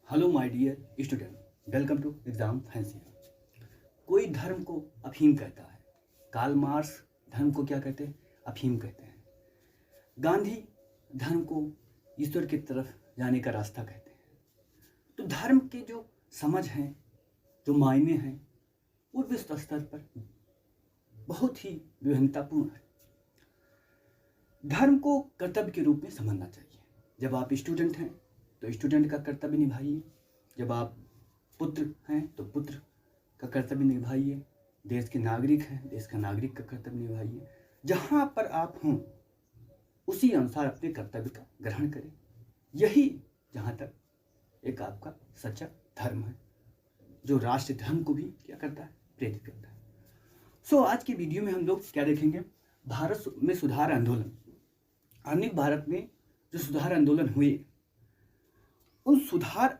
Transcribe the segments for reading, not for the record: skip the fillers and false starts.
Hello my dear student, welcome to Exam Fancy. कोई धर्म को अफीम कहता है। कार्ल मार्क्स धर्म को क्या कहते हैं? अफीम कहते हैं। गांधी धर्म को ईश्वर की तरफ जाने का रास्ता कहते हैं। तो धर्म के जो समझ हैं, जो मायने हैं, वो विश्व स्तर पर बहुत ही विभिन्नतापूर्ण है। धर्म को कर्तव्य के रूप में समझना चाहिए। जब आप स्टूडेंट हैं तो स्टूडेंट का कर्तव्य निभाइए, जब आप पुत्र हैं तो पुत्र का कर्तव्य निभाइए, देश के नागरिक हैं देश का नागरिक का कर्तव्य निभाइए। जहाँ पर आप हों उसी अनुसार अपने कर्तव्य का ग्रहण करें। यही जहाँ तक एक आपका सच्चा धर्म है, जो राष्ट्र धर्म को भी क्या करता है? प्रेरित करता है। आज की वीडियो में हम लोग क्या देखेंगे? भारत में सुधार आंदोलन, आधुनिक भारत में जो सुधार आंदोलन हुए, उन सुधार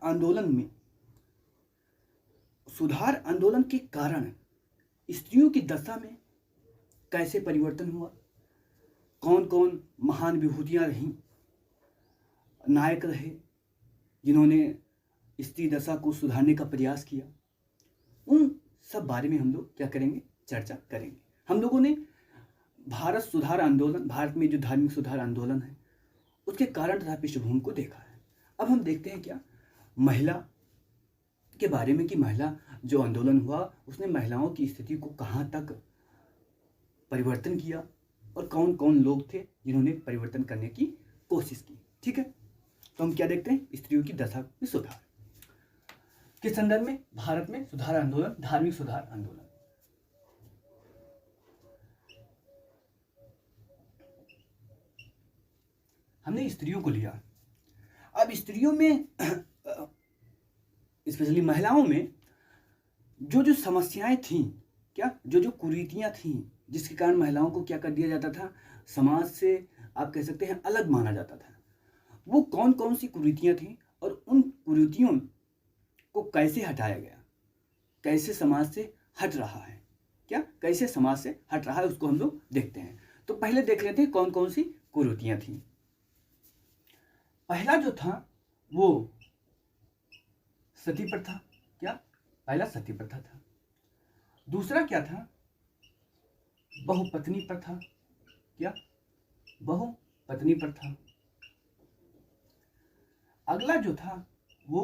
आंदोलन के कारण स्त्रियों की दशा में कैसे परिवर्तन हुआ, कौन कौन महान विभूतियां रहीं, नायक रहे जिन्होंने स्त्री दशा को सुधारने का प्रयास किया, उन सब बारे में हम लोग क्या करेंगे? चर्चा करेंगे। हम लोगों ने भारत सुधार आंदोलन, भारत में जो धार्मिक सुधार आंदोलन है, उसके कारण तथा पृष्ठभूमि को देखा है। अब हम देखते हैं क्या महिला के बारे में कि महिला जो आंदोलन हुआ उसने महिलाओं की स्थिति को कहाँ तक परिवर्तन किया और कौन कौन लोग थे जिन्होंने परिवर्तन करने की कोशिश की। ठीक है, तो हम क्या देखते हैं? स्त्रियों की दशा में सुधार के संदर्भ में भारत में सुधार आंदोलन, धार्मिक सुधार आंदोलन। हमने स्त्रियों को लिया। अब स्त्रियों में स्पेशली महिलाओं में जो जो समस्याएं थीं, क्या जो कुरीतियां थीं, जिसके कारण महिलाओं को क्या कर दिया जाता था? समाज से आप कह सकते हैं अलग माना जाता था। वो कौन कौन सी कुरीतियां थीं और उन कुरीतियों को कैसे हटाया गया, कैसे समाज से हट रहा है, क्या कैसे समाज से हट रहा है, उसको हम लोग देखते हैं। तो पहले देख लेते हैं कौन कौन सी कुरीतियां थीं। पहला जो था वो सती प्रथा। क्या? पहला सती प्रथा था। दूसरा क्या था? बहुपत्नी प्रथा। क्या? बहुपत्नी प्रथा। अगला जो था वो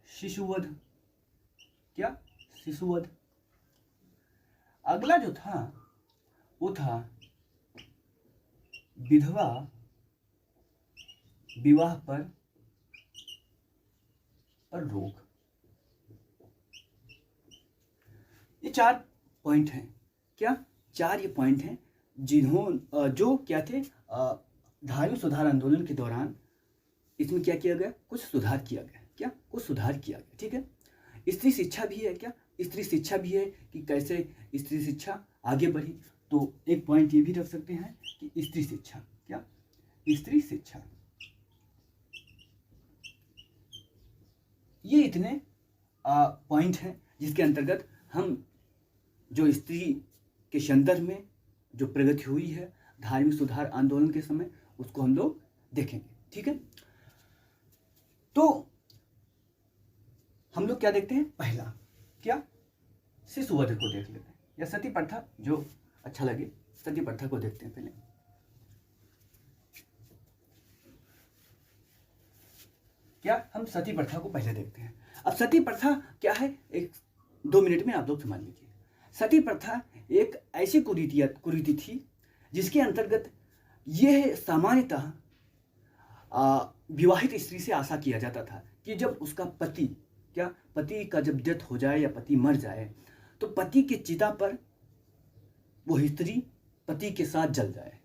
शिशुवध। क्या? शिशुवध। अगला जो था वो था विधवा विवाह पर रोक। ये 4 पॉइंट हैं। क्या? 4 ये पॉइंट हैं जो क्या थे? धार्मिक सुधार आंदोलन के दौरान इसमें क्या किया गया? कुछ सुधार किया गया। क्या? कुछ सुधार किया गया। ठीक है, स्त्री शिक्षा भी है। क्या? स्त्री शिक्षा भी है कि कैसे स्त्री शिक्षा आगे बढ़ी। तो एक पॉइंट ये भी रख सकते हैं कि स्त्री शिक्षा। क्या? स्त्री शिक्षा। ये इतने पॉइंट हैं जिसके अंतर्गत हम जो स्त्री के संदर्भ में जो प्रगति हुई है धार्मिक सुधार आंदोलन के समय, उसको हम लोग देखेंगे। ठीक है, तो हम लोग क्या देखते हैं? पहला क्या? शिशुवध को देख लेते हैं, या सती प्रथा, जो अच्छा लगे। सती प्रथा को देखते हैं पहले। क्या? हम सती प्रथा को पहले देखते हैं। अब सती प्रथा क्या है? 1-2 मिनट में आप लोग समझ लीजिए। सती प्रथा एक ऐसी कुरीति थी जिसके अंतर्गत यह सामान्यतः विवाहित स्त्री से आशा किया जाता था कि जब उसका पति, क्या पति का जब डेथ हो जाए या पति मर जाए, तो पति के चिता पर वो स्त्री पति के साथ जल जाए।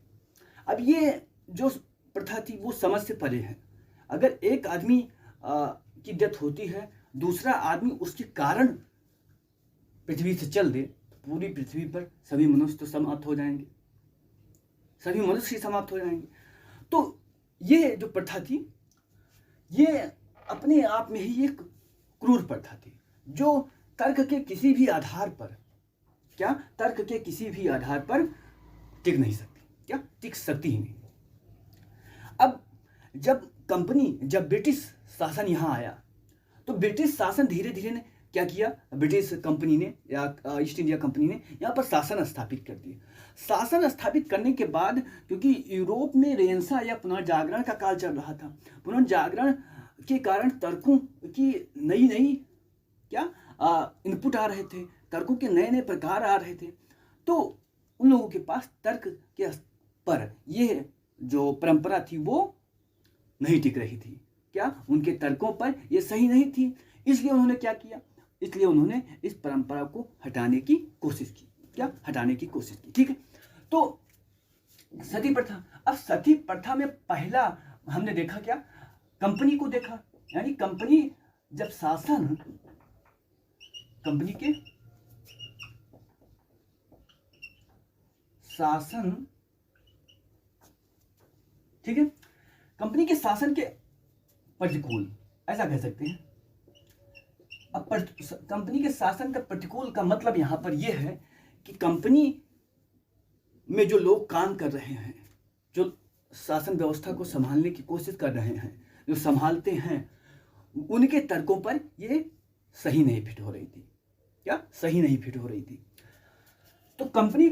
अब ये जो प्रथा थी वो समझ से परे है। अगर एक आदमी की डेथ होती है, दूसरा आदमी उसके कारण पृथ्वी से चल दे, तो पूरी पृथ्वी पर सभी मनुष्य तो समाप्त हो जाएंगे, सभी मनुष्य ही समाप्त हो जाएंगे। तो ये जो प्रथा थी, ये अपने आप में ही एक क्रूर प्रथा थी, जो तर्क के किसी भी आधार पर, क्या तर्क के किसी भी आधार पर टिक नहीं सकती। क्या? टिक सकती ही नहीं। अब जब कंपनी जब ब्रिटिश शासन यहाँ आया तो ब्रिटिश शासन धीरे धीरे ने क्या किया, ब्रिटिश कंपनी ने या ईस्ट इंडिया कंपनी ने यहाँ पर शासन स्थापित कर दिया। शासन स्थापित करने के बाद क्योंकि यूरोप में रेनेसां या पुनर्जागरण का काल चल रहा था, पुनर्जागरण के कारण तर्कों की नई नई क्या इनपुट आ रहे थे, तर्कों के नए नए प्रकार आ रहे थे, तो उन लोगों के पास तर्क के पर ये जो परंपरा थी वो नहीं टिक रही थी। क्या उनके तर्कों पर ये सही नहीं थी, इसलिए उन्होंने क्या किया, इसलिए उन्होंने इस परंपरा को हटाने की कोशिश की। क्या हटाने की कोशिश की, ठीक है। तो सती प्रथा, अब सती प्रथा में पहला हमने देखा क्या, कंपनी को देखा, यानी कंपनी जब शासन, कंपनी के शासन, ठीक है, कंपनी के शासन के प्रतिकूल, ऐसा कह सकते हैं। अब कंपनी के शासन का प्रतिकूल का मतलब यहां पर यह है कि कंपनी में जो लोग काम कर रहे हैं, जो शासन व्यवस्था को संभालने की कोशिश कर रहे हैं, जो संभालते हैं, उनके तर्कों पर ये सही नहीं फिट हो रही थी। क्या सही नहीं फिट हो रही थी, तो कंपनी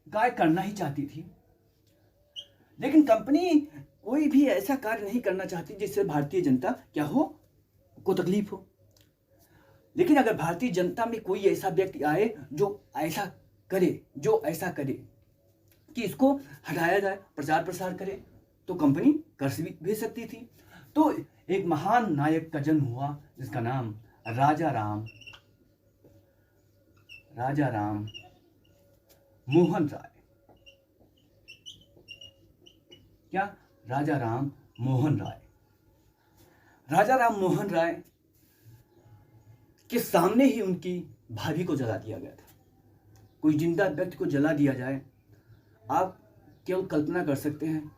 कार्य करना ही चाहती थी, लेकिन कंपनी कोई भी ऐसा कार्य नहीं करना चाहती जिससे भारतीय जनता क्या हो, को तकलीफ हो। लेकिन अगर भारतीय जनता में कोई ऐसा व्यक्ति आए जो ऐसा करे कि इसको हटाया जाए, प्रचार प्रसार करे, तो कंपनी कर भी सकती थी। तो एक महान नायक का जन्म हुआ जिसका नाम राजा राम मोहन राय। क्या, राजा राम मोहन राय के सामने ही उनकी भाभी को जला दिया गया था। कोई जिंदा व्यक्ति को जला दिया जाए, आप केवल कल्पना कर सकते हैं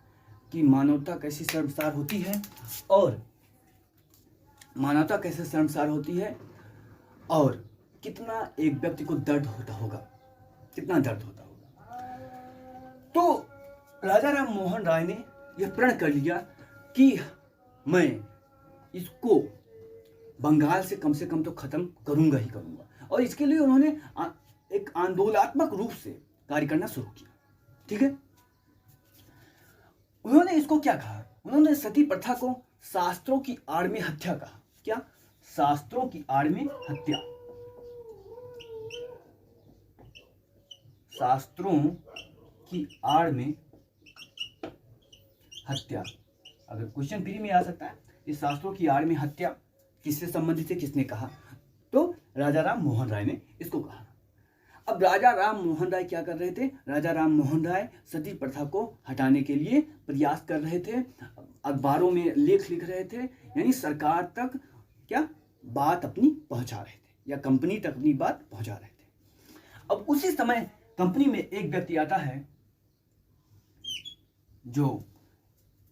कि मानवता कैसी शर्मसार होती है, और मानवता कैसे शर्मसार होती है, और कितना एक व्यक्ति को दर्द होता होगा, कितना दर्द होता होगा। तो राजा राम मोहन राय ने यह प्रण कर लिया कि मैं इसको बंगाल से कम तो खत्म करूंगा ही करूंगा, और इसके लिए उन्होंने एक आंदोलनात्मक रूप से कार्य करना शुरू किया। ठीक है, उन्होंने इसको क्या कहा, उन्होंने सती प्रथा को शास्त्रों की आड़ में हत्या कहा। क्या, शास्त्रों की आड़ में हत्या, शास्त्रों की आड़ में हत्या। अगर क्वेश्चन फ्री में आ सकता है, इस शास्त्रों की आड़ में हत्या किससे संबंधित है, किसने कहा, तो राजा राम मोहन राय ने इसको कहा। अब राजा राम मोहन राय क्या कर रहे थे, राजा राम मोहन राय सती प्रथा को हटाने के लिए प्रयास कर रहे थे, अखबारों में लेख लिख रहे थे, यानी सरकार तक क्या बात अपनी पहुंचा रहे थे, या कंपनी तक अपनी बात पहुंचा रहे थे। अब उसी समय कंपनी में एक व्यक्ति आता है जो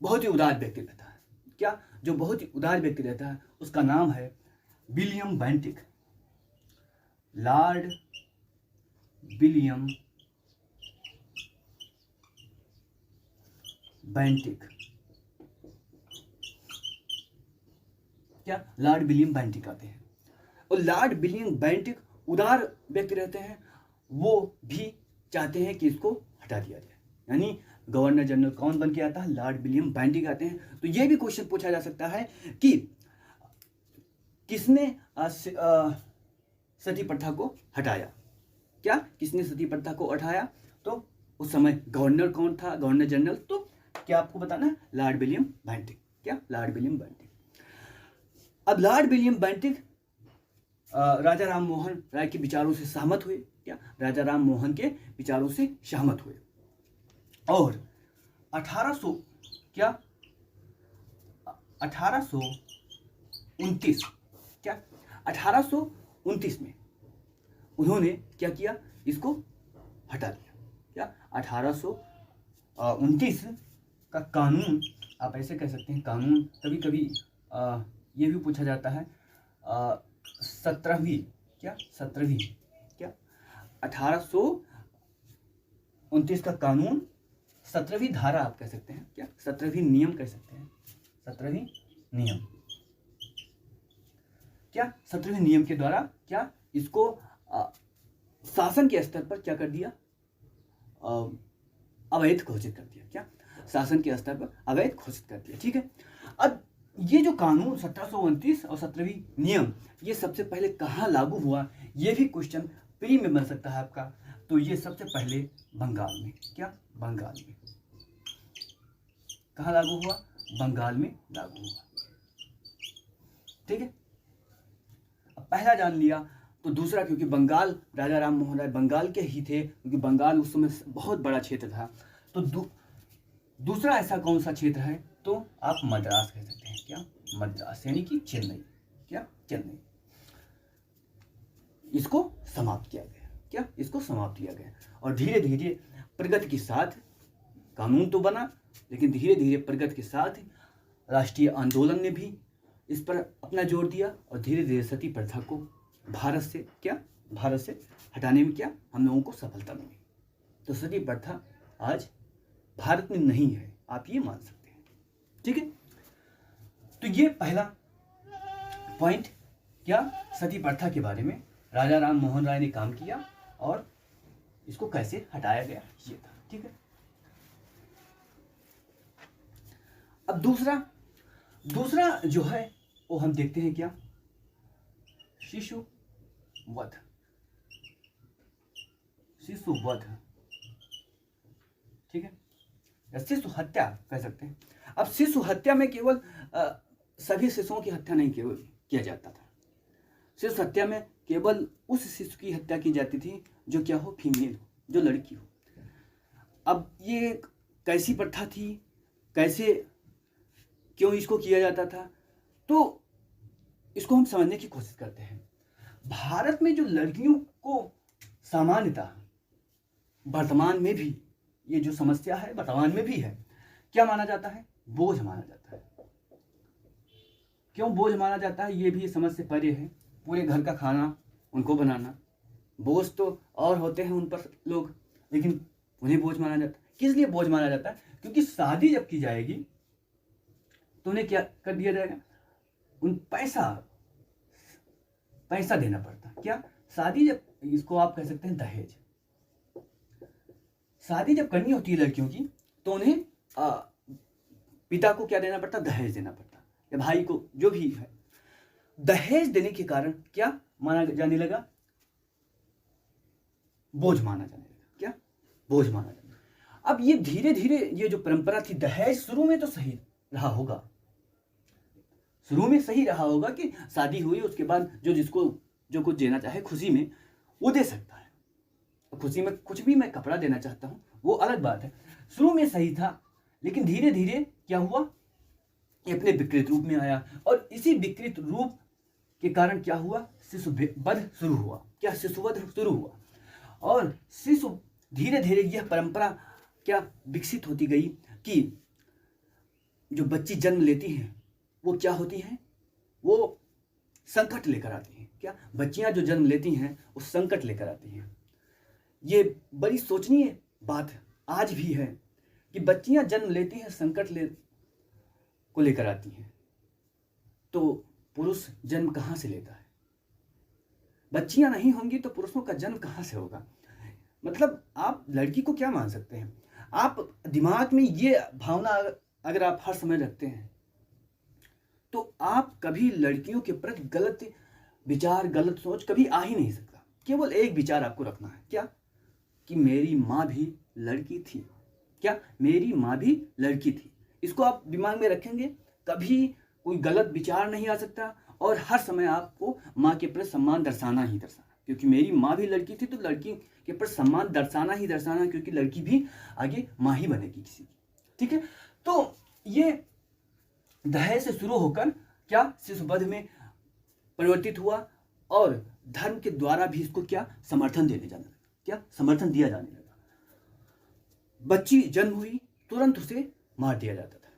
बहुत ही उदार व्यक्ति रहता है। क्या, जो बहुत ही उदार व्यक्ति रहता है, उसका नाम है William Bentinck, Lord William Bentinck. क्या, लॉर्ड विलियम बेंटिक आते हैं, और लॉर्ड विलियम बेंटिक उदार व्यक्ति रहते हैं, वो भी चाहते हैं कि इसको हटा दिया जाए, यानी गवर्नर जनरल कौन बन के आता है, लॉर्ड विलियम बेंटिक आते हैं। तो ये भी क्वेश्चन पूछा जा सकता है कि किसने सती प्रथा को हटाया। क्या, किसने सती प्रथा को हटाया, तो उस समय गवर्नर कौन था, गवर्नर जनरल, तो क्या आपको बताना है, लॉर्ड विलियम बेंटिक। क्या, लॉर्ड विलियम बेंटिक। अब लॉर्ड विलियम बेंटिक राजा राम मोहन राय के विचारों से सहमत हुए। क्या, राजा राम मोहन के विचारों से सहमत हुए, और 1829 में उन्होंने क्या किया, इसको हटा दिया। क्या, 1829 का कानून, आप ऐसे कह सकते हैं कानून, कभी कभी ये भी पूछा जाता है 17वीं, क्या 17वीं, क्या 1829 का कानून, 17वीं धारा आप कह सकते हैं, क्या 17वीं नियम कह सकते हैं, 17वीं नियम। क्या 17वें नियम के द्वारा क्या इसको शासन के स्तर पर क्या कर दिया, अवैध घोषित कर दिया। क्या शासन के स्तर पर अवैध घोषित कर दिया। ठीक है, अब ये जो कानून 1729 और 17वीं नियम ये सबसे पहले कहाँ लागू हुआ, ये भी क्वेश्चन प्री में बन सकता है आपका। तो ये सबसे पहले बंगाल में, क्या बंगाल में कहाँ लागू हुआ, बंगाल में लागू हुआ। ठीक है, अब पहला जान लिया, तो दूसरा, क्योंकि बंगाल राजा राम मोहन राय बंगाल के ही थे, क्योंकि बंगाल उस समय बहुत बड़ा क्षेत्र था, तो दूसरा ऐसा कौन सा क्षेत्र है, तो आप मद्रास कह सकते हैं। क्या मद्रास, यानी कि चेन्नई। क्या चेन्नई, इसको समाप्त किया गया। क्या इसको समाप्त किया गया, और धीरे धीरे प्रगति के साथ कानून तो बना, लेकिन धीरे धीरे प्रगति के साथ राष्ट्रीय आंदोलन ने भी इस पर अपना जोर दिया, और धीरे धीरे सती प्रथा को भारत से हटाने में क्या हम लोगों को सफलता मिली। तो सती प्रथा आज भारत में नहीं है, आप ये मान सकते हैं। ठीक है, तो ये पहला पॉइंट क्या सती प्रथा के बारे में राजा राम मोहन राय ने काम किया और इसको कैसे हटाया गया, ये था। ठीक है, अब दूसरा जो है वो हम देखते हैं, क्या शिशु वध। ठीक है, या शिशु हत्या कह सकते हैं। अब शिशु हत्या में केवल सभी शिशुओं की हत्या नहीं केवल किया जाता था। शिशु हत्या में केवल उस शिशु की हत्या की जाती थी जो क्या हो, फीमेल हो, जो लड़की हो। अब ये कैसी प्रथा थी, कैसे क्यों इसको किया जाता था, तो इसको हम समझने की कोशिश करते हैं। भारत में जो लड़कियों को सामान्यतः वर्तमान में भी ये जो समस्या है वर्तमान में भी है, क्या माना जाता है, बोझ माना जाता है। क्यों बोझ माना जाता है, ये भी समझ से परे है। पूरे घर का खाना उनको बनाना, बोझ तो और होते हैं उन पर लोग, लेकिन उन्हें बोझ माना जाता है। किस लिए बोझ माना जाता है, क्योंकि शादी जब की जाएगी तो उन्हें क्या कर दिया जाएगा, उन पैसा देना पड़ता। क्या शादी जब, इसको आप कह सकते हैं दहेज। शादी जब करनी होती है लड़कियों की तो उन्हें पिता को क्या देना पड़ता, दहेज देना पड़ता, या भाई को, जो भी है। दहेज देने के कारण क्या माना जाने लगा, बोझ माना जाने लगा। क्या बोझ माना जाने लगा। अब ये धीरे धीरे ये जो परंपरा थी, दहेज शुरू में तो सही रहा होगा, शुरू में सही रहा होगा कि शादी हुई उसके बाद जो जिसको जो कुछ देना चाहे खुशी में वो दे सकता है। खुशी में कुछ भी मैं कपड़ा देना चाहता हूँ वो अलग बात है, शुरू में सही था। लेकिन धीरे धीरे क्या हुआ, ये अपने विकृत रूप में आया, और इसी विकृत रूप के कारण क्या हुआ, शिशुवध शुरू हुआ। क्या शिशुवध शुरू हुआ, और शिशु धीरे धीरे यह परंपरा क्या विकसित होती गई कि जो बच्ची जन्म लेती हैं वो क्या होती हैं, वो संकट लेकर आती हैं। क्या बच्चियां जो जन्म लेती हैं वो संकट लेकर आती हैं। ये बड़ी सोचनीय बात आज भी है कि बच्चियां जन्म लेती हैं, संकट को लेकर आती हैं। तो पुरुष जन्म कहाँ से लेता है, बच्चियां नहीं होंगी तो पुरुषों का जन्म कहाँ से होगा। मतलब आप लड़की को क्या मान सकते हैं, आप दिमाग में ये भावना अगर आप हर समय रखते हैं तो आप कभी लड़कियों के प्रति गलत विचार, गलत सोच कभी आ ही नहीं सकता। केवल एक विचार आपको रखना है, क्या, कि मेरी माँ भी लड़की थी। क्या मेरी माँ भी लड़की थी, इसको आप दिमाग में रखेंगे, कभी कोई गलत विचार नहीं आ सकता। और हर समय आपको माँ के प्रति सम्मान दर्शाना ही दर्शाना, क्योंकि मेरी माँ भी लड़की थी तो लड़की के प्रति सम्मान दर्शाना ही दर्शाना, क्योंकि लड़की भी आगे माँ ही बनेगी किसी की। ठीक है, तो ये दहेज से शुरू होकर क्या शिशुवध में परिवर्तित हुआ, और धर्म के द्वारा भी इसको क्या समर्थन देने जाने लगा। क्या समर्थन दिया जाने लगा। बच्ची जन्म हुई तुरंत उसे मार दिया जाता था।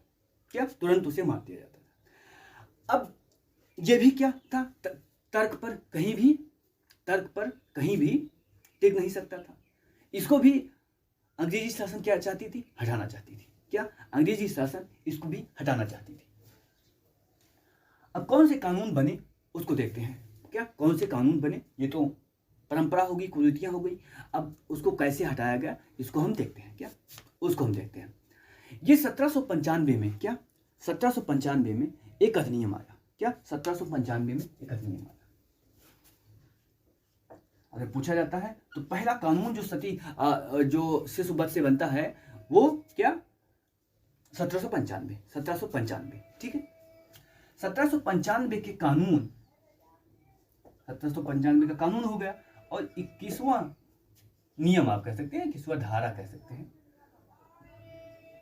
क्या तुरंत उसे मार दिया जाता था। अब यह भी क्या था, तर्क पर कहीं भी टिक नहीं सकता था। इसको भी अंग्रेजी शासन क्या चाहती थी, हटाना चाहती थी। क्या अंग्रेजी शासन इसको भी हटाना चाहती थी। अब कौन से कानून बने उसको देखते हैं। क्या कौन से कानून बने, ये तो परंपरा होगी, कुरीतियाँ हो गई। अब उसको कैसे हटाया गया इसको हम देखते हैं। क्या उसको हम देखते हैं। ये 1795 में, क्या 1795 में एक अधिनियम आया। क्या 1795 में एक अधिनियम आया। अगर पूछा जाता है तो पहला कानून जो जो शिशु वध से बनता है वो क्या 1795, ठीक है। 1795 के कानून, 1795 का कानून हो गया और 21वां नियम आप कह सकते हैं, 21वां धारा कह सकते हैं,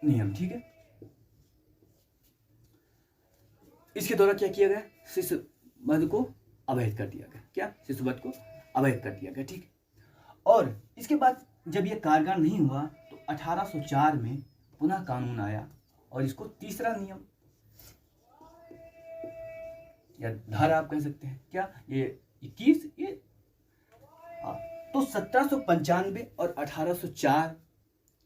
नियम, ठीक है। इसके द्वारा क्या किया गया, शिशु वध को अवैध कर दिया गया। क्या शिशु वध को अवैध कर दिया गया, ठीक है। और इसके बाद जब यह कारगर नहीं हुआ तो 1804 में पुनः कानून आया और इसको तीसरा नियम या धारा आप कह सकते हैं। क्या ये 21, ये तो 1795 और 1804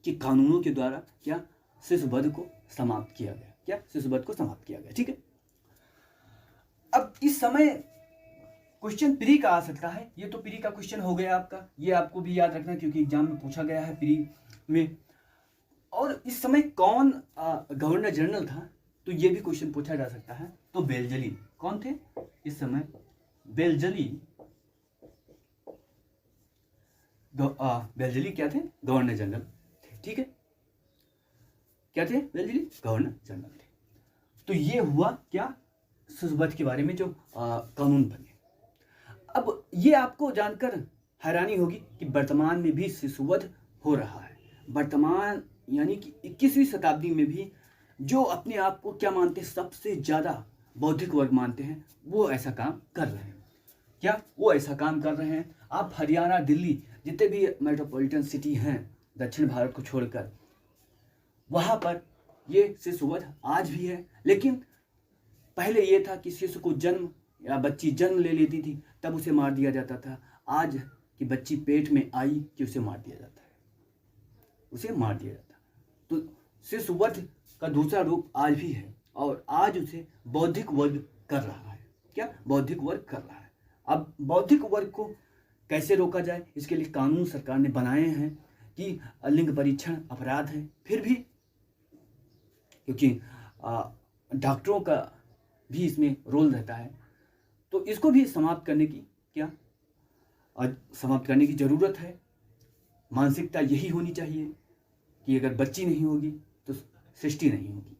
के कानूनों के द्वारा क्या शिशु वध को समाप्त किया गया। क्या शिशु वध को समाप्त किया गया, ठीक है। अब इस समय क्वेश्चन प्री का आ सकता है। ये तो प्री का क्वेश्चन हो गया आपका, ये आपको भी याद रखना क्योंकि एग्जाम में पूछा गया है प्री में। और इस समय कौन गवर्नर जनरल था, तो ये भी क्वेश्चन पूछा जा सकता है। तो बेलजली कौन थे इस समय, बेलजली बेलजली क्या थे, गवर्नर जनरल थे, ठीक है। क्या थे बेलजली, गवर्नर जनरल थे। तो ये हुआ क्या शिशु वध के बारे में जो कानून बने। अब ये आपको जानकर हैरानी होगी कि वर्तमान में भी शिशु वध हो रहा है। वर्तमान यानी कि 21वीं शताब्दी में भी जो अपने आप को क्या मानते हैं, सबसे ज़्यादा बौद्धिक वर्ग मानते हैं, वो ऐसा काम कर रहे हैं। क्या वो ऐसा काम कर रहे हैं। आप हरियाणा, दिल्ली, जितने भी मेट्रोपॉलिटन सिटी हैं दक्षिण भारत को छोड़कर, वहाँ पर ये शिशु वध आज भी है। लेकिन पहले ये था कि शिशु को जन्म या बच्ची जन्म ले लेती थी तब उसे मार दिया जाता था। आज की बच्ची पेट में आई कि उसे मार दिया जाता है, उसे मार दिया जाता है। तो शिशु वध का दूसरा रूप आज भी है और आज उसे बौद्धिक वर्ग कर रहा है। क्या बौद्धिक वर्ग कर रहा है। अब बौद्धिक वर्ग को कैसे रोका जाए, इसके लिए कानून सरकार ने बनाए हैं कि लिंग परीक्षण अपराध है। फिर भी क्योंकि डॉक्टरों का भी इसमें रोल रहता है, तो इसको भी समाप्त करने की समाप्त करने की ज़रूरत है। मानसिकता यही होनी चाहिए कि अगर बच्ची नहीं होगी तो सृष्टि नहीं होगी।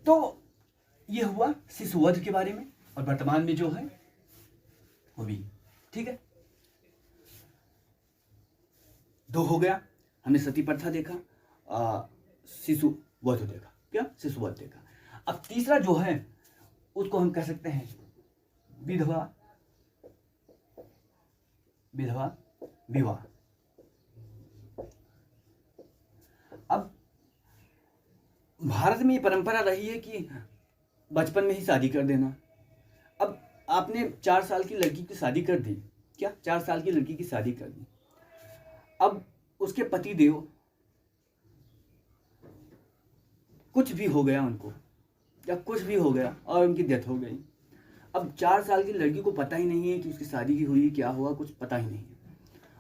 तो ये हुआ शिशु वध के बारे में और वर्तमान में जो है वो भी, ठीक है। दो हो गया, हमने सती प्रथा देखा, शिशु वध देखा। क्या शिशु वध देखा। अब तीसरा जो है उसको हम कह सकते हैं विधवा विवाह। अब भारत में ये परंपरा रही है कि बचपन में ही शादी कर देना। अब आपने 4 साल की लड़की की शादी कर दी। क्या 4 साल की लड़की की शादी कर दी। अब उसके पति देव कुछ भी हो गया उनको, या कुछ भी हो गया और उनकी डेथ हो गई। अब 4 साल की लड़की को पता ही नहीं है कि उसकी शादी की हुई, क्या हुआ, कुछ पता ही नहीं है।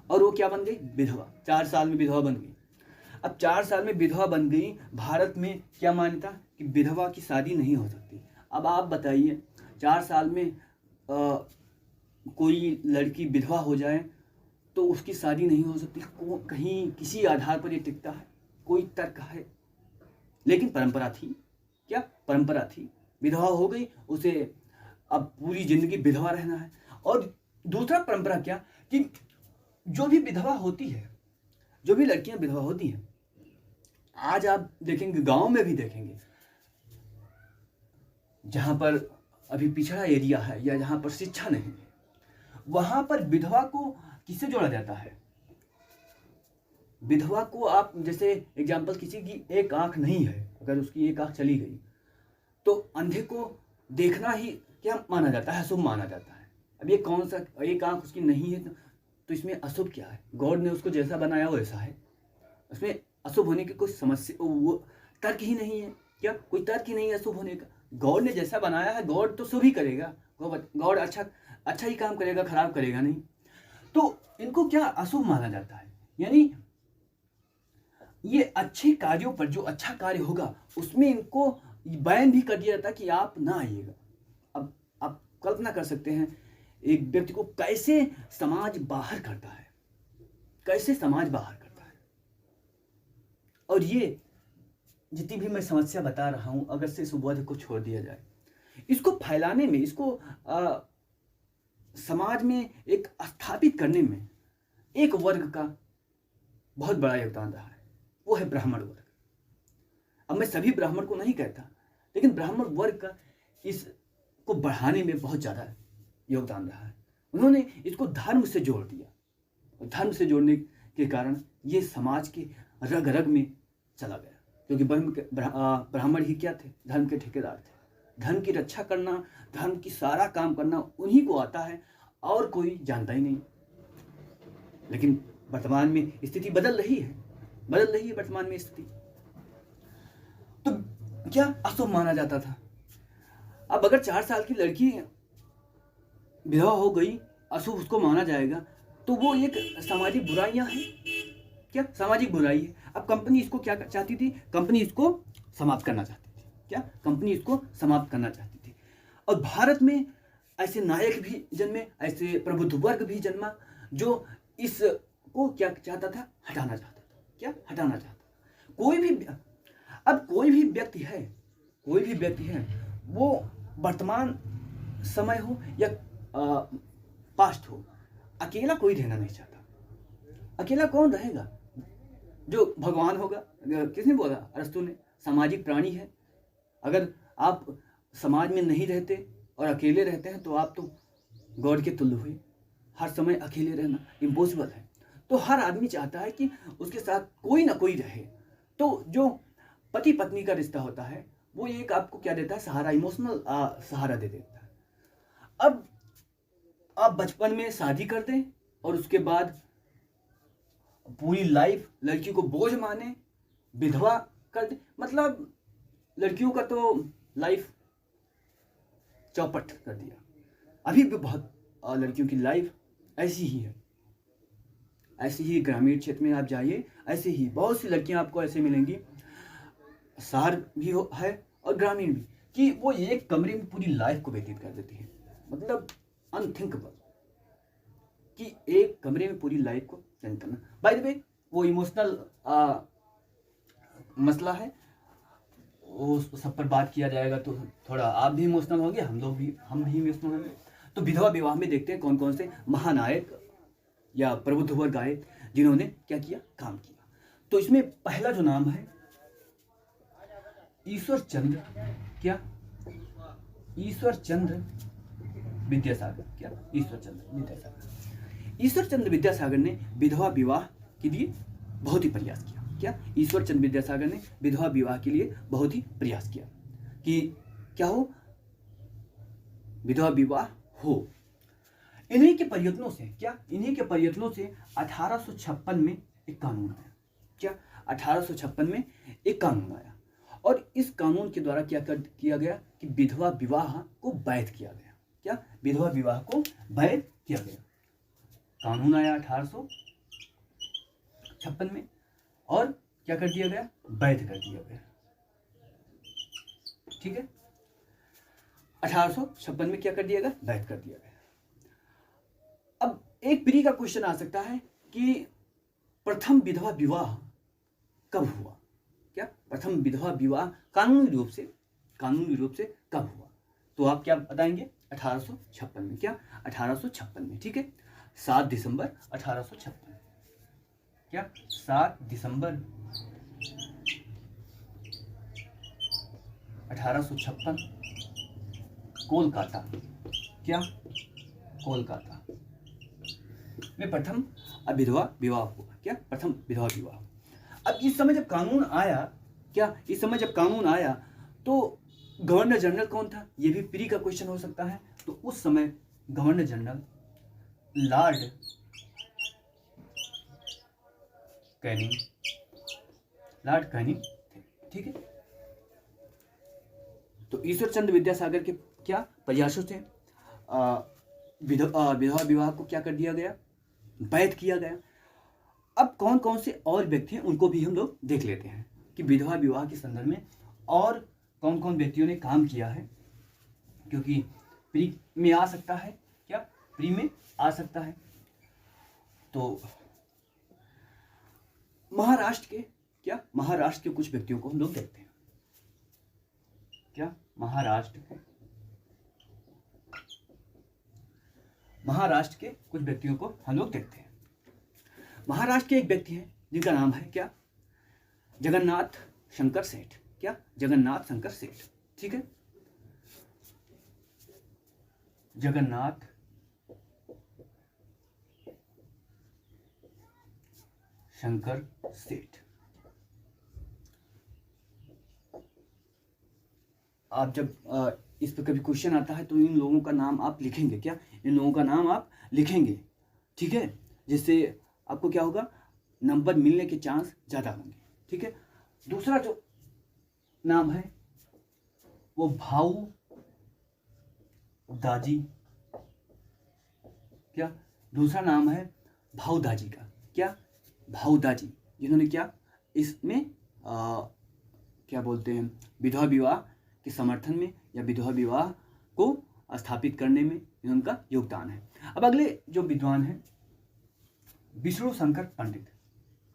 और वो क्या बन गई, विधवा। 4 साल में विधवा बन गई। अब 4 साल में विधवा बन गई। भारत में क्या मान्यता कि विधवा की शादी नहीं हो सकती। अब आप बताइए 4 साल में कोई लड़की विधवा हो जाए तो उसकी शादी नहीं हो सकती। कहीं किसी आधार पर ये टिकता है, कोई तर्क है। लेकिन परंपरा थी। क्या परंपरा थी। विधवा हो गई, उसे अब पूरी जिंदगी विधवा रहना है। और दूसरा परंपरा क्या कि जो भी विधवा होती है, जो भी लड़कियां विधवा होती हैं, आज आप देखेंगे गांव में भी देखेंगे, जहां पर अभी पिछड़ा एरिया है या जहां पर शिक्षा नहीं है, वहां पर विधवा को किससे जोड़ा जाता है। विधवा को आप जैसे एग्जाम्पल, किसी की एक आंख नहीं है, अगर उसकी एक आंख चली गई तो अंधे को देखना ही क्या माना जाता है, अशुभ माना जाता है। अब ये कौन सा, एक आंख उसकी नहीं है तो इसमें अशुभ क्या है। गॉड ने उसको जैसा बनाया वैसा है, उसमें अशुभ होने की कोई समस्या, वो तर्क ही नहीं है। क्या कोई तर्क ही नहीं है अशुभ होने का। गॉड ने जैसा बनाया है, गॉड तो शुभ ही करेगा, गॉड अच्छा ही काम करेगा, खराब करेगा नहीं। तो इनको क्या अशुभ माना जाता है, यानी ये अच्छे कार्यों पर, जो अच्छा कार्य होगा उसमें इनको बैन भी कर दिया जाता है कि आप ना आइएगा। अब आप कल्पना कर सकते हैं एक व्यक्ति को कैसे समाज बाहर करता है, कैसे समाज बाहर करता है। और ये जितनी भी मैं समस्या बता रहा हूं, अगर से इस वध को छोड़ दिया जाए, इसको फैलाने में, इसको समाज में एक स्थापित करने में एक वर्ग का बहुत बड़ा योगदान रहा है, वो है ब्राह्मण वर्ग। अब मैं सभी ब्राह्मण को नहीं कहता, लेकिन ब्राह्मण वर्ग का इसको बढ़ाने में बहुत ज़्यादा योगदान रहा है। उन्होंने इसको धर्म से जोड़ दिया, और धर्म से जोड़ने के कारण ये समाज के रग रग में चला गया, क्योंकि ब्राह्मण ही क्या थे, धर्म के ठेकेदार थे। धर्म की रक्षा करना, धर्म की सारा काम करना उन्हीं को आता है, और कोई जानता ही नहीं। लेकिन वर्तमान में स्थिति बदल रही है वर्तमान में स्थिति। तो क्या अशुभ माना जाता था। अब अगर 4 साल की लड़की विधवा हो गई, अशुभ उसको माना जाएगा, तो वो एक सामाजिक बुराइयां हैं, क्या सामाजिक बुराई है। अब कंपनी इसको क्या चाहती थी, कंपनी इसको समाप्त करना चाहती थी, क्या कंपनी इसको समाप्त करना चाहती थी। और भारत में ऐसे नायक भी जन्मे, ऐसे प्रबुद्ध वर्ग भी जन्मा, जो इसको क्या चाहता था, हटाना चाहता था, क्या हटाना चाहता था। कोई भी व्यक्ति है, वो वर्तमान समय हो या पास्ट हो, अकेला कोई रहना नहीं चाहता। अकेला कौन रहेगा, जो भगवान होगा। किसने बोला, अरस्तु ने, सामाजिक प्राणी है। अगर आप समाज में नहीं रहते और अकेले रहते हैं तो आप तो गॉड के तुल्य हुए। हर समय अकेले रहना इम्पॉसिबल है। तो हर आदमी चाहता है कि उसके साथ कोई ना कोई रहे। तो जो पति पत्नी का रिश्ता होता है, वो एक आपको क्या देता है, सहारा, इमोशनल सहारा दे देता है। अब आप बचपन में शादी कर दें और उसके बाद पूरी लाइफ लड़की को बोझ माने, विधवा कर दे, मतलब लड़कियों का तो लाइफ चौपट कर दिया। अभी भी बहुत लड़कियों की लाइफ ऐसी ही है, ऐसी ही ग्रामीण क्षेत्र में आप जाइए, ऐसे ही बहुत सी लड़कियां आपको ऐसे मिलेंगी, शहर भी है और ग्रामीण भी, कि वो एक कमरे में पूरी लाइफ को व्यतीत कर देती है। मतलब अनथिंकेबल कि एक कमरे में पूरी लाइफ को चयन करना। बाय द वे, वो इमोशनल मसला है, वो सब पर बात किया जाएगा तो थोड़ा आप भी इमोशनल होंगे, हम भी इमोशनल होंगे। तो विधवा विवाह में देखते हैं कौन कौन से महानायक या प्रबुद्ध वर्ग आए जिन्होंने क्या किया, काम किया। तो इसमें पहला जो नाम है ईश्वर चंद्र विद्यासागर। क्या ईश्वर चंद्र विद्यासागर ने विधवा विवाह के लिए बहुत ही प्रयास किया। क्या ईश्वर चंद्र विद्यासागर ने विधवा विवाह के लिए बहुत ही प्रयास किया कि क्या हो, विधवा विवाह हो। इन्हीं के प्रयत्नों से 1856 में एक कानून आया। क्या 1856 में एक कानून आया, और इस कानून के द्वारा क्या किया गया कि विधवा विवाह को वैध किया गया। क्या विधवा विवाह को वैध किया गया। कानून आया 1856 में, और क्या कर दिया गया, वैध कर दिया गया। ठीक है, 1856 में क्या कर दिया गया, वैध कर दिया गया। अब एक पीढ़ी का क्वेश्चन आ सकता है कि प्रथम विधवा विवाह कब हुआ। क्या प्रथम विधवा विवाह कानूनी रूप से कब हुआ। तो आप क्या बताएंगे, 1856 में। क्या 1856 में, ठीक है, 7 दिसंबर 1856। क्या 7 दिसंबर 1856 कोलकाता। क्या कोलकाता में प्रथम विधवा विवाह हुआ। क्या प्रथम विधवा विवाह। अब इस समय जब कानून आया तो गवर्नर जनरल कौन था, यह भी प्री का क्वेश्चन हो सकता है। तो उस समय गवर्नर जनरल लॉर्ड कैनिंग थे। ठीक है, तो ईश्वर चंद्र विद्यासागर के क्या प्रयासों से विधवा विवाह को क्या कर दिया गया, वैध किया गया। अब कौन कौन से और व्यक्ति हैं उनको भी हम लोग देख लेते हैं कि विधवा विवाह के संदर्भ में और कौन कौन व्यक्तियों ने काम किया है, क्योंकि प्री में आ सकता है, क्या प्री में आ सकता है। तो महाराष्ट्र के कुछ व्यक्तियों को हम लोग देखते हैं। क्या महाराष्ट्र के कुछ व्यक्तियों को हम लोग देखते हैं। महाराष्ट्र के एक व्यक्ति हैं जिनका नाम है क्या, जगन्नाथ शंकर सेठ। क्या, जगन्नाथ शंकर सेठ। ठीक है, जगन्नाथ शंकर सेठ। आप जब इस पर कभी क्वेश्चन आता है तो इन लोगों का नाम आप लिखेंगे। क्या, इन लोगों का नाम आप लिखेंगे, ठीक है, जिससे आपको क्या होगा, नंबर मिलने के चांस ज़्यादा होंगे। ठीक है, दूसरा जो नाम है वो भाऊ दाजी। क्या, दूसरा नाम है भाऊ दाजी का। क्या, भाऊ दाजी, जिन्होंने क्या इसमें क्या बोलते हैं, विधवा विवाह के समर्थन में या विधवा विवाह को स्थापित करने में इनका योगदान है। अब अगले जो विद्वान हैं, विष्णु शंकर पंडित।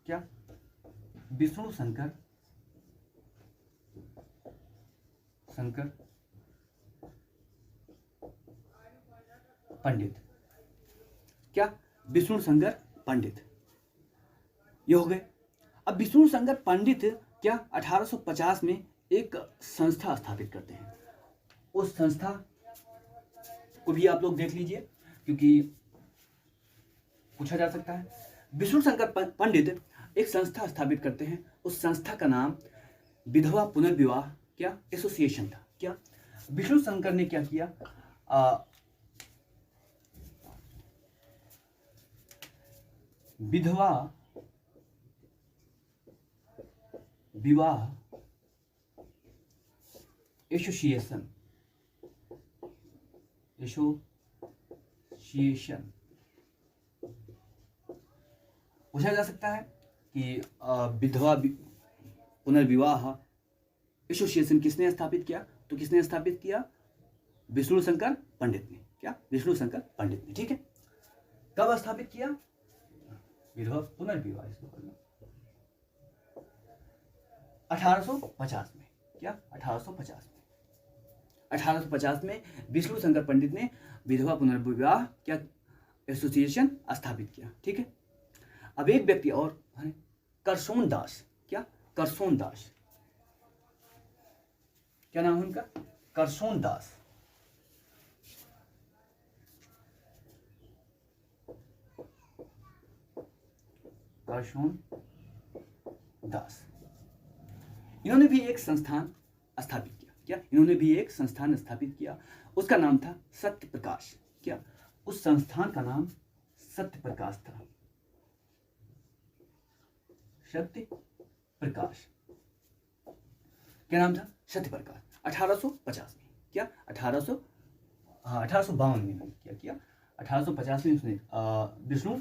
क्या, विष्णु शंकर पंडित। क्या, विष्णु शंकर पंडित, ये हो गए। अब विष्णु शंकर पंडित क्या 1850 में एक संस्था स्थापित करते हैं। उस संस्था को भी आप लोग देख लीजिए क्योंकि पूछा जा सकता है। विष्णु शंकर पंडित एक संस्था स्थापित करते हैं। उस संस्था का नाम विधवा पुनर्विवाह क्या एसोसिएशन था। क्या, विष्णु शंकर ने क्या किया, विधवा विवाह एसोसिएशन पूछा जा सकता है कि विधवा पुनर्विवाह एसोसिएशन किसने स्थापित किया, तो किसने स्थापित किया, विष्णु शंकर पंडित ने। क्या, विष्णु शंकर पंडित ने। ठीक है, कब स्थापित किया, विधवा पुनर्विवाह इसको करना 1850 में। क्या, 1850 में विष्णु शंकर पंडित ने विधवा पुनर्विवाह क्या एसोसिएशन स्थापित किया। ठीक है, अब एक व्यक्ति और है करसोन दास। क्या, करसोन दास, क्या नाम है उनका, करसोन दास। करसोन दास, इन्होंने भी एक संस्थान स्थापित किया। क्या, इन्होंने भी एक संस्थान स्थापित किया, उसका नाम था सत्य प्रकाश। क्या, उस संस्थान का नाम सत्य प्रकाश था, सत्य प्रकाश। क्या नाम था, सत्य प्रकाश। 1850 में। क्या, 1852 में किया 1850 में उसने विष्णु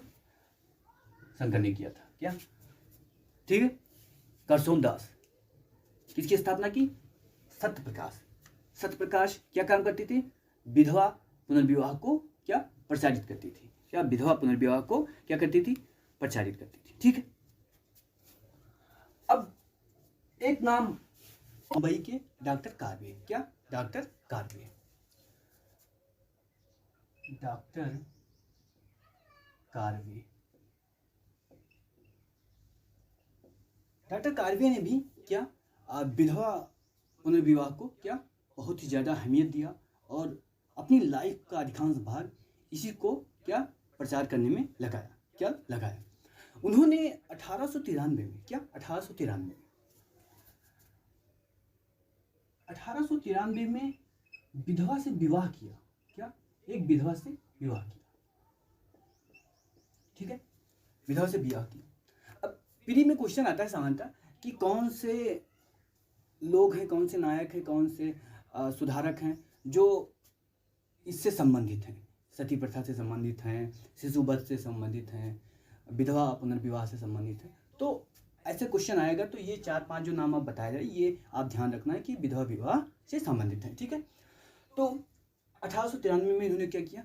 शंकर ने किया था। क्या, ठीक है, करसोन दास किसकी स्थापना की, सत्य प्रकाश। सत्य प्रकाश क्या काम करती थी, विधवा पुनर्विवाह को क्या प्रचारित करती थी। क्या, विधवा पुनर्विवाह को क्या करती थी, प्रचारित करती थी। ठीक है, अब एक नाम मुंबई के डॉक्टर कार्वे। क्या, doctor Karve. Doctor Karve, doctor Karve ने भी क्या विधवा पुनर्विवाह को क्या बहुत ही ज़्यादा अहमियत दिया और अपनी लाइफ का अधिकांश भाग इसी को क्या प्रचार करने में लगाया। क्या लगाया, उन्होंने 1893 में। क्या, 1893 में विधवा से विवाह किया। क्या, एक विधवा से विवाह किया। ठीक है, विधवा से विवाह किया। अब प्री में क्वेश्चन आता है सामान्यतः कि कौन से लोग हैं, कौन से नायक हैं, कौन से सुधारक हैं जो इससे संबंधित हैं, सती प्रथा से संबंधित हैं, शिशुवध से संबंधित हैं, विधवा पुनर्विवाह से संबंधित हैं। तो ऐसे क्वेश्चन आएगा तो ये 4-5 जो नाम आप बताया जाए ये आप ध्यान रखना है कि विधवा विवाह से संबंधित है। ठीक है, तो 1893 में इन्होंने क्या किया,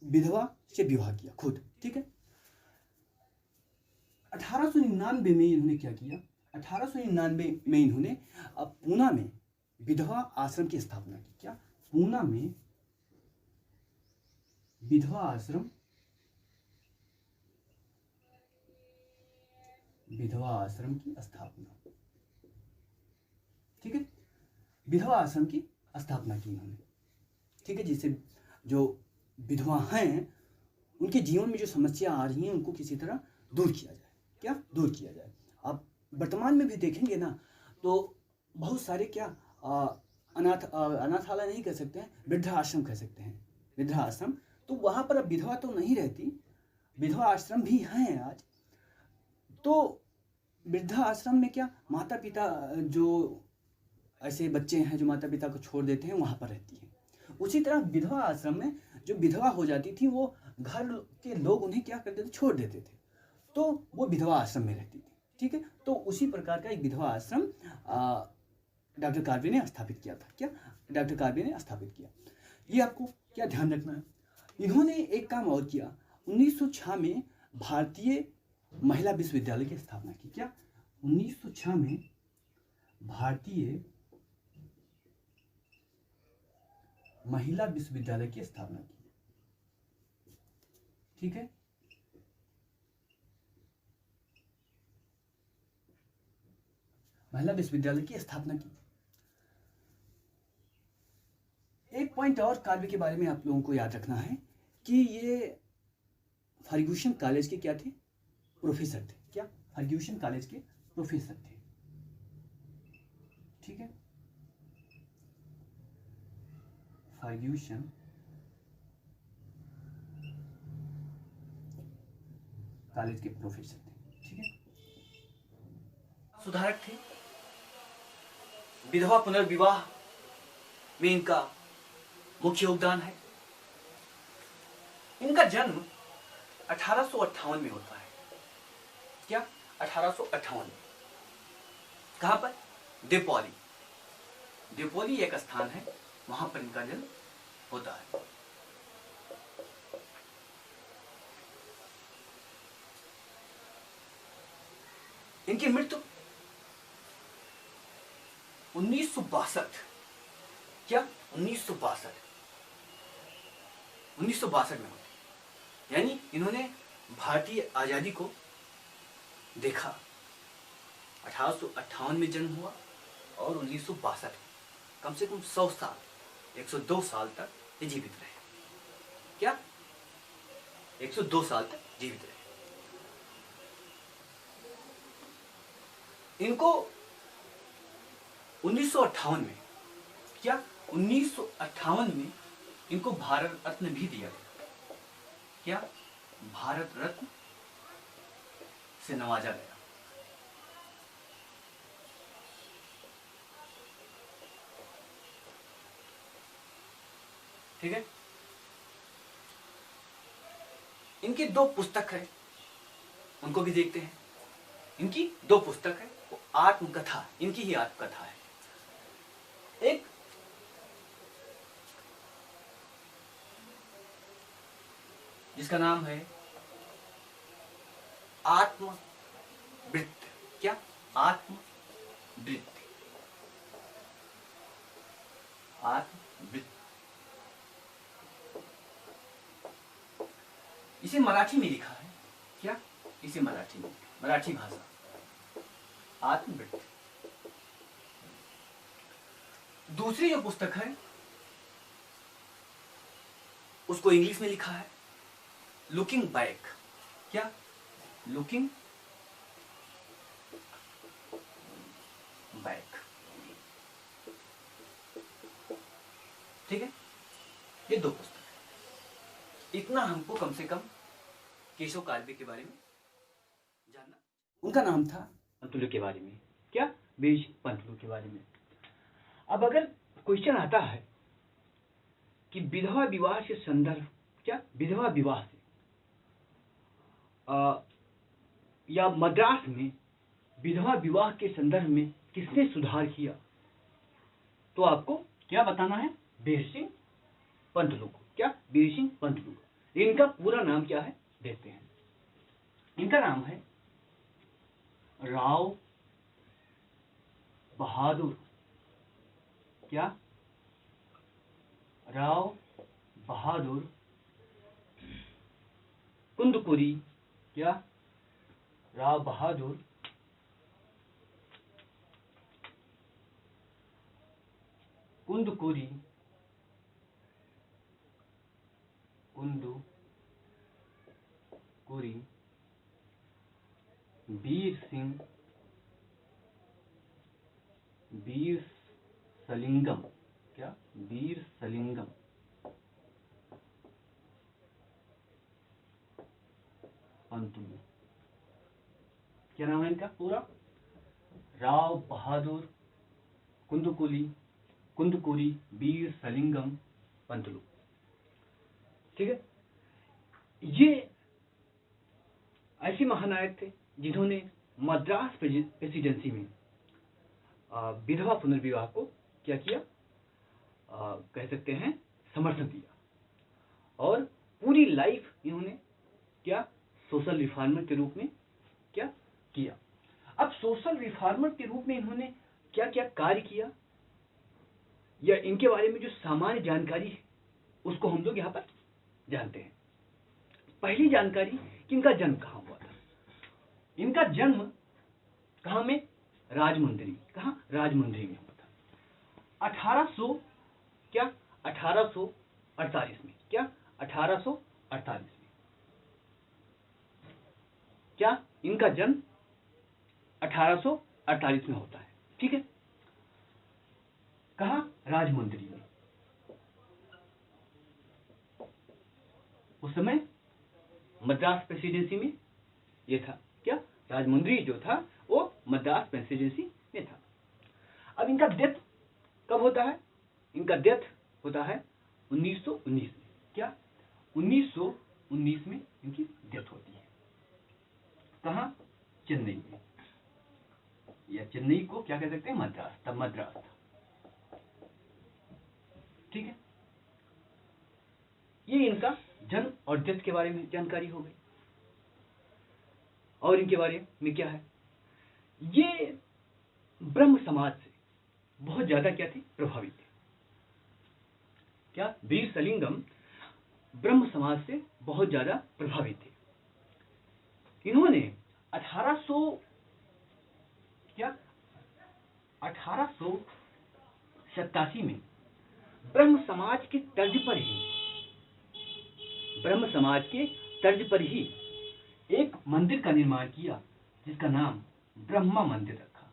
विधवा से विवाह किया खुद। ठीक है, 1899 में इन्होंने क्या किया, 1899 में इन्होंने पूना में विधवा आश्रम की स्थापना की। क्या, पूना में विधवा आश्रम, विधवा आश्रम की स्थापना। ठीक है, विधवा आश्रम की स्थापना की इन्होंने। ठीक है, जिससे जो विधवा हैं उनके जीवन में जो समस्या आ रही हैं उनको किसी तरह दूर किया जाए। क्या, दूर किया जाए। आप वर्तमान में भी देखेंगे ना तो बहुत सारे क्या अनाथालय नहीं कह सकते हैं, वृद्धाश्रम कह सकते हैं, वृद्धाश्रम। तो वहाँ पर अब विधवा तो नहीं रहती, विधवा आश्रम भी हैं आज। तो वृद्धा आश्रम में क्या, माता पिता जो ऐसे बच्चे हैं जो माता पिता को छोड़ देते हैं वहाँ पर रहती हैं। उसी तरह विधवा आश्रम में जो विधवा हो जाती थी वो घर के लोग उन्हें क्या करते थे, छोड़ देते थे, तो वो विधवा आश्रम में रहती थी। ठीक है, तो उसी प्रकार का एक विधवा आश्रम डॉक्टर कार्बी ने स्थापित किया था। क्या, डॉक्टर कार्बी ने स्थापित किया। ये आपको क्या ध्यान रखना है। इन्होंने एक काम और किया, 1906 में भारतीय महिला विश्वविद्यालय की स्थापना की। क्या, 1906 में भारतीय महिला विश्वविद्यालय की स्थापना की। ठीक है, महिला विश्वविद्यालय की स्थापना की। एक पॉइंट और कार्बी के बारे में आप लोगों को याद रखना है कि ये फर्ग्यूसन कॉलेज के क्या थे, प्रोफेसर थे। क्या, फर्ग्यूसन कॉलेज के प्रोफेसर थे। ठीक है, फर्ग्यूसन कॉलेज के प्रोफेसर थे। ठीक है, सुधारक थे। विधवा पुनर्विवाह में इनका मुख्य योगदान है। इनका जन्म 1858 में होता है। क्या, 1858 में। कहां पर, डिपोली। डिपोली एक स्थान है, वहां पर इनका जन्म होता है। इनकी मृत्यु 1962, क्या, 1962 में होती। यानी इन्होंने भारतीय आजादी को देखा। 1858 में जन्म हुआ और 1962, कम से कम 100 साल, 102 साल तक ये जीवित रहे। क्या, 102 साल तक जीवित रहे। इनको 1958 में, क्या, 1958 में इनको भारत रत्न भी दिया गया। क्या, भारत रत्न से नवाजा गया। ठीक है, इनकी 2 पुस्तक है, उनको भी देखते हैं। इनकी 2 पुस्तक है, वो आत्मकथा, इनकी ही आत्मकथा है। एक जिसका नाम है आत्मवृत्ति। क्या, आत्मवृत्ति, आत्मवृत्ति। इसे मराठी में लिखा है। क्या, इसे मराठी में, मराठी भाषा, आत्मवृत्ति। दूसरी जो पुस्तक है उसको इंग्लिश में लिखा है, लुकिंग बैक। क्या, लुकिंग बैक। ठीक है, ये 2 पुस्तक है। इतना हमको कम से कम केशव कार्बी के बारे में जानना। उनका नाम था पंतुलू के बारे में। क्या, बीज पंतुलू के बारे में। अब अगर क्वेश्चन आता है कि विधवा विवाह से संदर्भ, क्या विधवा विवाह से या मद्रास में विधवा विवाह के संदर्भ में किसने सुधार किया? तो आपको क्या बताना है? वीर सिंह पंतलू को। क्या? वीर सिंह पंतलू को। इनका पूरा नाम क्या है देखते हैं। इनका नाम है राव बहादुर, क्या? राव बहादुर कुंदपुरी, क्या? राव बहादुर कुंदपुरी, कुंदपुरी वीर सिंह, वीर सलिंगम, क्या? वीर सलिंगम पंतलू। क्या नाम है इनका पूरा? राव बहादुर कुंदकुरी वीर सलिंगम पंतलू। ठीक है, ये ऐसे महानायक थे जिन्होंने मद्रास प्रेसिडेंसी में विधवा पुनर्विवाह को क्या किया, कह सकते हैं समर्थन दिया। और पूरी लाइफ इन्होंने क्या सोशल रिफॉर्मर के रूप में क्या किया। अब सोशल रिफॉर्मर के रूप में इन्होंने क्या क्या कार्य किया, या इनके बारे में जो सामान्य जानकारी है उसको हम लोग यहाँ पर जानते हैं। पहली जानकारी कि इनका जन्म कहाँ हुआ था। इनका जन्म कहाँ में? राजमुंदरी। कहाँ? राजमुंदरी में हुआ था 1848 में। क्या? 1848 में। क्या? इनका जन्म 1848 में होता है। ठीक है, कहाँ? राजमुंदरी में। उस समय मद्रास प्रेसिडेंसी में ये था। क्या? राजमुंदरी जो था वो मद्रास प्रेसिडेंसी में था। अब इनका डेथ कब होता है? इनका डेथ होता है 1919 में। क्या? 1919 में इनकी डेथ होती है। कहाँ? चेन्नई में, या चेन्नई को क्या कह सकते हैं? मद्रास। तब मद्रास था। ठीक है, ये इनका जन्म और डेथ के बारे में जानकारी हो गई। और इनके बारे में क्या है? ये ब्रह्म समाज से बहुत ज्यादा क्या थे? प्रभावित थे। क्या? वीर सलिंगम ब्रह्म समाज से बहुत ज्यादा प्रभावित थे। इन्होंने 1887 में ब्रह्म समाज के तर्ज पर ही एक मंदिर का निर्माण किया जिसका नाम ब्रह्मा मंदिर रखा।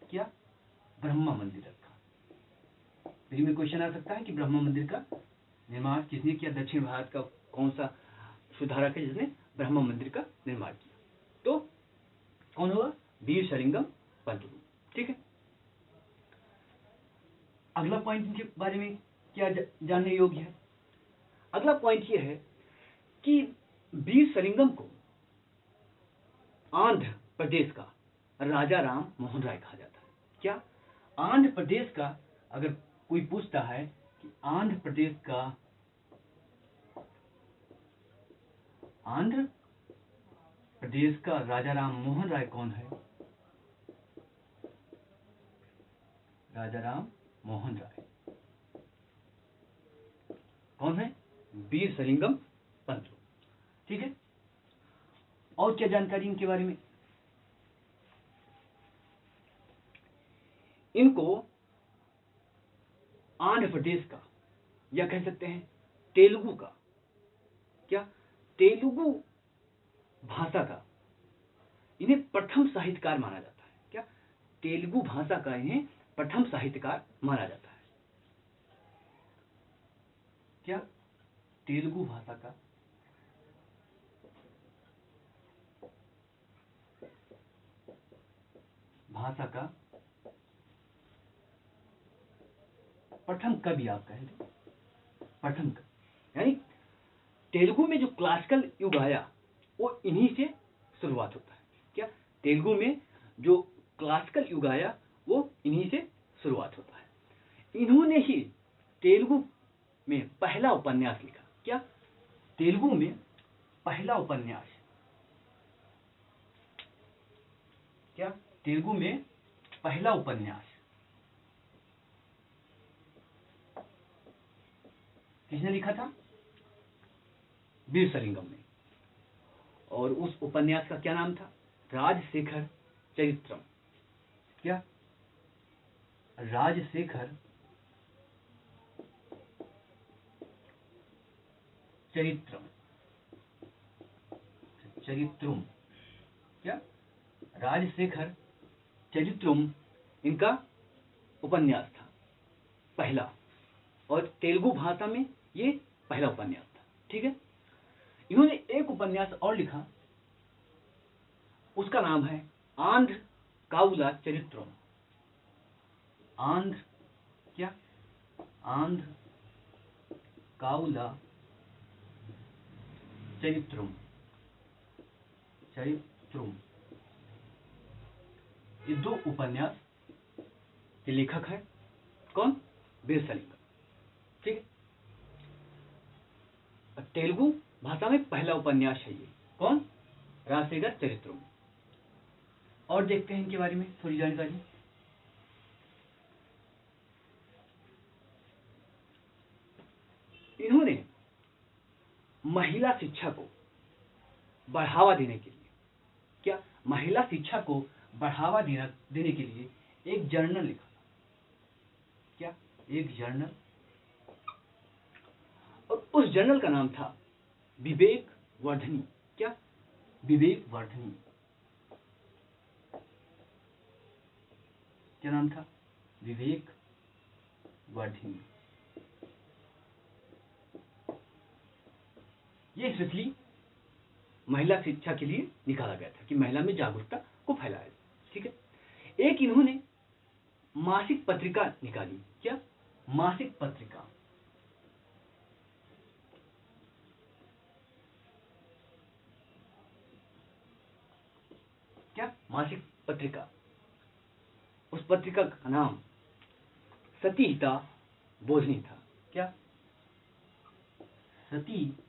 क्या? ब्रह्मा मंदिर रखा। फिर में क्वेश्चन आ सकता है कि ब्रह्मा मंदिर का निर्माण किसने किया? दक्षिण भारत का कौन सा सुधारक है जिसने ब्रह्मा मंदिर का निर्माण किया? तो कौन हुआ? वीर सलिंगम पंतलू। ठीक है, अगला पॉइंट इनके बारे में क्या जानने योग्य है? अगला पॉइंट यह है कि वीर सलिंगम को आंध्र प्रदेश का राजा राम मोहन राय कहा जाता है। क्या? आंध्र प्रदेश का, अगर कोई पूछता है कि आंध्र प्रदेश का राजा राम मोहन राय कौन है? राजा राम मोहन राय कौन है? वीर सलिंगम पंतलू। ठीक है, और क्या जानकारी इनके बारे में? इनको आंध्र प्रदेश का, या कह सकते हैं तेलुगु का, क्या? तेलुगु भाषा का इन्हें प्रथम साहित्यकार माना जाता है। क्या? तेलुगु भाषा का इन्हें प्रथम साहित्यकार माना जाता है। क्या? तेलुगु भाषा का प्रथम कवि आप कह दो, प्रथम कवि। यानी तेलुगु में जो क्लासिकल युग आया वो इन्हीं से शुरुआत होता है। क्या तेलुगु में जो क्लासिकल युग आया वो इन्हीं से शुरुआत होता है। इन्होंने ही तेलुगु में पहला उपन्यास लिखा। क्या तेलुगु में पहला उपन्यास, क्या तेलुगु में पहला उपन्यास किसने लिखा था? वीरेशलिंगम ने। और उस उपन्यास का क्या नाम था? राजशेखर चरित्रम। क्या राजशेखर चरित्रम, चरित्रम। क्या राजशेखर चरित्रम इनका उपन्यास था पहला, और तेलुगु भाषा में ये पहला उपन्यास था। ठीक है। इन्होंने एक उपन्यास और लिखा, उसका नाम है आंध्र काउला चरित्रम। आंध्र, क्या आंध्र काउला चरित्रम, चरित्रम। ये दो उपन्यास के लेखक है कौन? वीरेशलिंगम। ठीक है। तेलुगु भाषा में पहला उपन्यास है ये कौन? राजशेखर चरित्रम। और देखते हैं इनके बारे में थोड़ी जानकारी। इन्होंने महिला शिक्षा को बढ़ावा देने के लिए, क्या महिला शिक्षा को बढ़ावा देने के लिए एक जर्नल लिखा था। क्या एक जर्नल, और उस जर्नल का नाम था विवेक वर्धनी। क्या विवेक वर्धनी, क्या नाम था? विवेक वर्धनी। ये स्पेशली महिला शिक्षा के लिए निकाला गया था कि महिला में जागरूकता को फैलाया। ठीक है। एक इन्होंने मासिक पत्रिका निकाली। क्या मासिक पत्रिका, क्या मासिक पत्रिका। उस पत्रिका का नाम सतीहिता बोधनी था। क्या सतीहिता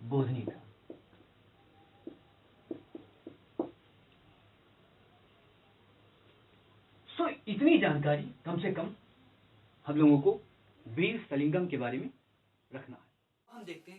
बोधनी था। सो इतनी जानकारी कम से कम हम लोगों को वीरेशलिंगम के बारे में रखना है। हम देखते हैं